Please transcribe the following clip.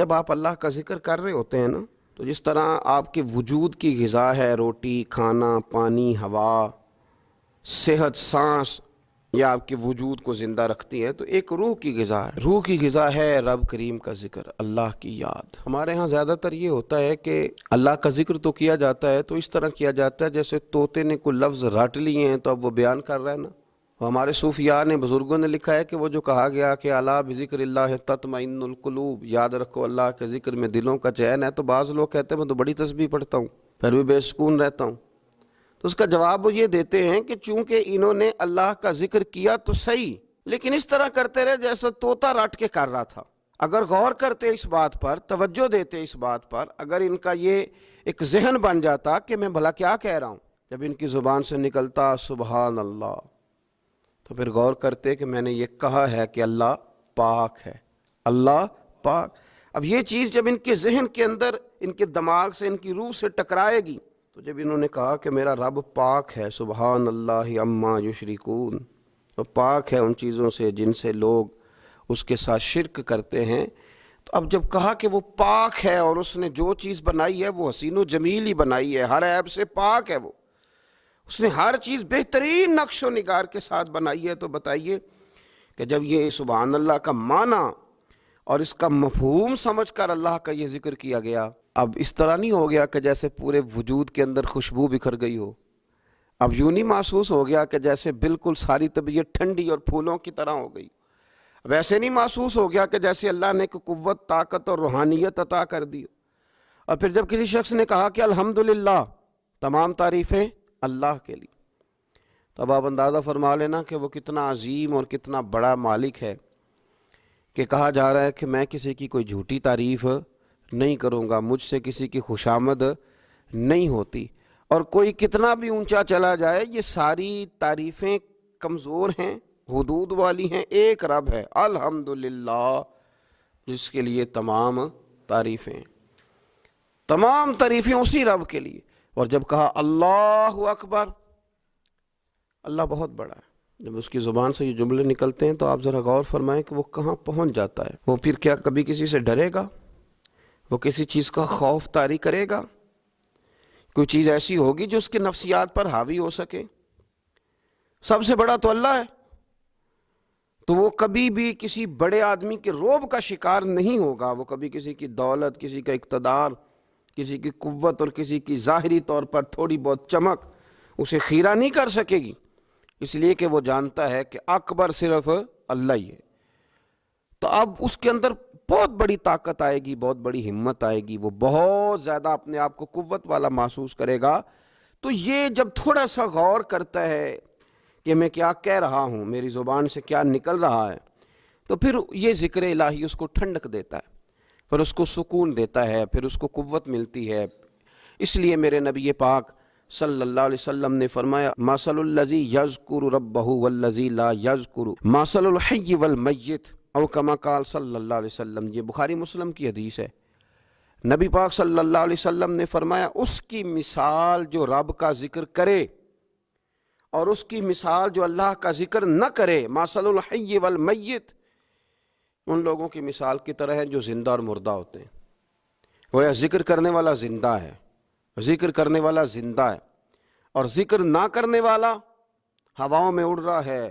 جب آپ اللہ کا ذکر کر رہے ہوتے ہیں نا، تو جس طرح آپ کے وجود کی غذا ہے روٹی، کھانا، پانی، ہوا، صحت، سانس، یا آپ کے وجود کو زندہ رکھتی ہے، تو ایک روح کی غذا ہے۔ روح کی غذا ہے رب کریم کا ذکر، اللہ کی یاد۔ ہمارے ہاں زیادہ تر یہ ہوتا ہے کہ اللہ کا ذکر تو کیا جاتا ہے تو اس طرح کیا جاتا ہے جیسے طوطے نے کوئی لفظ رٹ لیے ہیں تو اب وہ بیان کر رہا ہے نا۔ ہمارے صوفیاء نے، بزرگوں نے لکھا ہے کہ وہ جو کہا گیا کہ الا بذکر اللہ تطمئن القلوب، یاد رکھو اللہ کے ذکر میں دلوں کا چین ہے، تو بعض لوگ کہتے ہیں میں تو بڑی تسبیح پڑھتا ہوں پھر بھی بے سکون رہتا ہوں۔ تو اس کا جواب وہ یہ دیتے ہیں کہ چونکہ انہوں نے اللہ کا ذکر کیا تو صحیح، لیکن اس طرح کرتے رہے جیسا طوطا رٹ کے کر رہا تھا۔ اگر غور کرتے اس بات پر، توجہ دیتے اس بات پر، اگر ان کا یہ ایک ذہن بن جاتا کہ میں بھلا کیا کہہ رہا ہوں، جب ان کی زبان سے نکلتا سبحان اللہ، تو پھر غور کرتے کہ میں نے یہ کہا ہے کہ اللہ پاک ہے، اللہ پاک۔ اب یہ چیز جب ان کے ذہن کے اندر، ان کے دماغ سے، ان کی روح سے ٹکرائے گی، تو جب انہوں نے کہا کہ میرا رب پاک ہے، سبحان اللہ عما یشرکون، تو پاک ہے ان چیزوں سے جن سے لوگ اس کے ساتھ شرک کرتے ہیں، تو اب جب کہا کہ وہ پاک ہے اور اس نے جو چیز بنائی ہے وہ حسین و جمیل ہی بنائی ہے، ہر عیب سے پاک ہے، وہ اس نے ہر چیز بہترین نقش و نگار کے ساتھ بنائی ہے، تو بتائیے کہ جب یہ سبحان اللہ کا معنی اور اس کا مفہوم سمجھ کر اللہ کا یہ ذکر کیا گیا، اب اس طرح نہیں ہو گیا کہ جیسے پورے وجود کے اندر خوشبو بکھر گئی ہو، اب یوں نہیں محسوس ہو گیا کہ جیسے بالکل ساری طبیعت ٹھنڈی اور پھولوں کی طرح ہو گئی، اب ایسے نہیں محسوس ہو گیا کہ جیسے اللہ نے کوئی قوت، طاقت اور روحانیت عطا کر دی۔ اور پھر جب کسی شخص نے کہا کہ الحمدللہ، تمام تعریفیں اللہ کے لیے، تو اب آپ اندازہ فرما لینا کہ وہ کتنا عظیم اور کتنا بڑا مالک ہے، کہ کہا جا رہا ہے کہ میں کسی کی کوئی جھوٹی تعریف نہیں کروں گا، مجھ سے کسی کی خوشامد نہیں ہوتی، اور کوئی کتنا بھی اونچا چلا جائے یہ ساری تعریفیں کمزور ہیں، حدود والی ہیں، ایک رب ہے الحمدللہ جس کے لیے تمام تعریفیں، تمام تعریفیں اسی رب کے لیے۔ اور جب کہا اللہ اکبر، اللہ بہت بڑا ہے، جب اس کی زبان سے یہ جملے نکلتے ہیں تو آپ ذرا غور فرمائیں کہ وہ کہاں پہنچ جاتا ہے۔ وہ پھر کیا کبھی کسی سے ڈرے گا؟ وہ کسی چیز کا خوف طاری کرے گا؟ کوئی چیز ایسی ہوگی جو اس کے نفسیات پر حاوی ہو سکے؟ سب سے بڑا تو اللہ ہے، تو وہ کبھی بھی کسی بڑے آدمی کے رعب کا شکار نہیں ہوگا، وہ کبھی کسی کی دولت، کسی کا اقتدار، کسی کی قوت اور کسی کی ظاہری طور پر تھوڑی بہت چمک اسے خیرہ نہیں کر سکے گی، اس لیے کہ وہ جانتا ہے کہ اکبر صرف اللہ ہی ہے۔ تو اب اس کے اندر بہت بڑی طاقت آئے گی، بہت بڑی ہمت آئے گی، وہ بہت زیادہ اپنے آپ کو قوت والا محسوس کرے گا۔ تو یہ جب تھوڑا سا غور کرتا ہے کہ میں کیا کہہ رہا ہوں، میری زبان سے کیا نکل رہا ہے، تو پھر یہ ذکر الہی اس کو ٹھنڈک دیتا ہے، پھر اس کو سکون دیتا ہے، پھر اس کو قوت ملتی ہے۔ اس لیے میرے نبی پاک صلی اللہ علیہ وسلم نے فرمایا مثل الذی یذکر ربہ والذی لا یذکر مثل الحی والمیت، او کما قال صلی اللہ علیہ وسلم۔ یہ بخاری مسلم کی حدیث ہے۔ نبی پاک صلی اللہ علیہ وسلم نے فرمایا اس کی مثال جو رب کا ذکر کرے اور اس کی مثال جو اللہ کا ذکر نہ کرے، مثل الحی والمیت، ان لوگوں کی مثال کی طرح ہے جو زندہ اور مردہ ہوتے ہیں۔ وہ ذکر کرنے والا زندہ ہے، ذکر کرنے والا زندہ ہے، اور ذکر نہ کرنے والا ہواؤں میں اڑ رہا ہے،